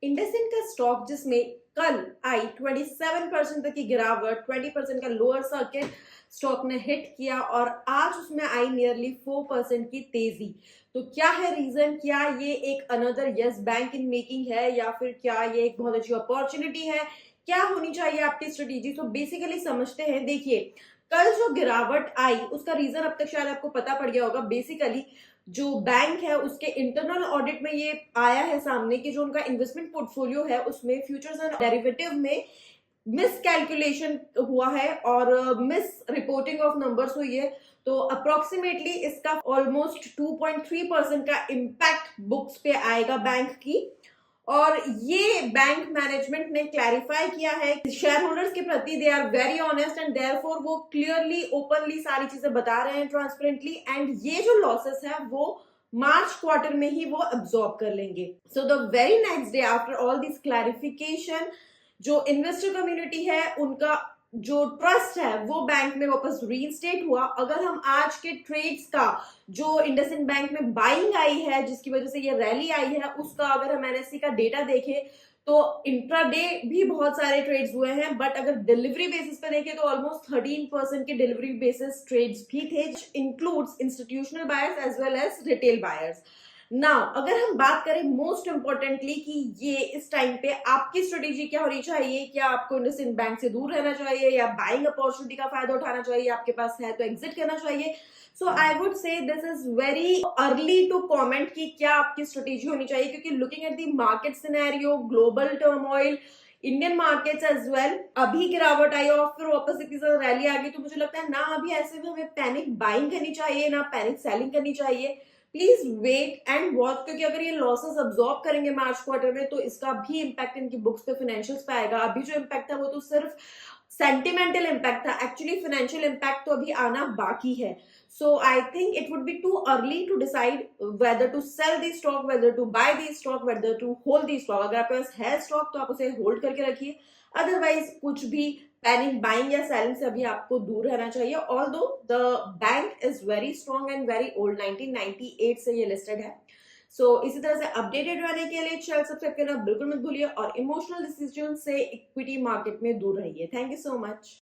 इंडसइंड का स्टॉक जिसमें कल आई 27% तक की गिरावट, 20% का लोअर सर्किट स्टॉक ने हिट किया और आज उसमें आई नियरली 4% की तेजी। तो क्या है रीजन? क्या ये एक another yes bank in making है या फिर क्या ये एक बहुत अच्छी अपॉर्चुनिटी है? क्या होनी चाहिए आपकी स्ट्रेटेजी? तो बेसिकली समझते हैं। देखिए, कल जो गिरावट आई उसका रीजन अब तक शायद आपको पता पड़ गया होगा। बेसिकली जो बैंक है उसके इंटरनल ऑडिट में ये आया है सामने कि जो उनका इन्वेस्टमेंट पोर्टफोलियो है उसमें फ्यूचर्स एंड डेरिवेटिव में मिस कैलकुलेशन हुआ है और मिस रिपोर्टिंग ऑफ नंबर्स हुई है। तो अप्रोक्सीमेटली इसका ऑलमोस्ट 2.3% का इम्पैक्ट बुक्स पे आएगा बैंक की। और ये बैंक मैनेजमेंट ने क्लैरिफाई किया है शेयर होल्डर्स के प्रति। They are very honest and therefore वो क्लियरली ओपनली सारी चीजें बता रहे हैं ट्रांसपेरेंटली। एंड ये जो लॉसेस है वो मार्च क्वार्टर में ही वो अब्सॉर्ब कर लेंगे। So the very next day after all this clarification, जो इन्वेस्टर कम्युनिटी है उनका जो ट्रस्ट है वो बैंक में वापस रीइंस्टेट हुआ। अगर हम आज के ट्रेड्स का जो इंडसइंड बैंक में बाइंग आई है जिसकी वजह से ये रैली आई है उसका अगर हम एनएससी का डेटा देखें तो इंट्राडे भी बहुत सारे ट्रेड्स हुए हैं, बट अगर डिलीवरी बेसिस पे देखें तो ऑलमोस्ट 13% के डिलीवरी बेसिस ट्रेड्स भी थे, includes institutional buyers as well as retail buyers. Now अगर हम बात करें मोस्ट इंपॉर्टेंटली कि ये इस टाइम पे आपकी स्ट्रेटेजी क्या होनी चाहिए, क्या आपको इंडसइंड बैंक से दूर रहना चाहिए या बाइंग अपॉर्चुनिटी का फायदा उठाना चाहिए, आपके पास है तो एग्जिट करना चाहिए। So I would say this is very early to comment कि क्या आपकी स्ट्रेटेजी होनी चाहिए, क्योंकि looking at the market scenario, global turmoil, Indian markets as well, अभी गिरावट आई और फिर वापस इतनी ज्यादा रैली आ गई, तो मुझे लगता है ना अभी ऐसे में हमें पैनिक बाइंग करनी चाहिए ना पैनिक सेलिंग करनी चाहिए। प्लीज वेट एंड वॉच, क्योंकि अगर ये लॉसेस अब्सॉर्ब करेंगे मार्च क्वार्टर में तो इसका भी इम्पैक्ट इनकी बुक्स पे, फाइनेंशियल्स पे आएगा। अभी जो इम्पैक्ट था वो तो सिर्फ सेंटिमेंटल इम्पैक्ट था, एक्चुअली फाइनेंशियल इम्पैक्ट तो अभी आना बाकी है। So I think it would be too early to decide whether to sell the stock, whether to buy the stock, whether to hold the stock. अगर आपके पास है स्टॉक तो आप उसे होल्ड करके रखिए, अदरवाइज कुछ भी पैनिक बाइंग या सेलिंग से अभी आपको दूर रहना चाहिए। Although the bank is very strong and very old, 1998 से ये लिस्टेड है। इसी तरह से अपडेटेड रहने के लिए चैनल सब्सक्राइब करना बिल्कुल मत भूलिए और इमोशनल डिसीजन से इक्विटी मार्केट में दूर रहिए। Thank you so much.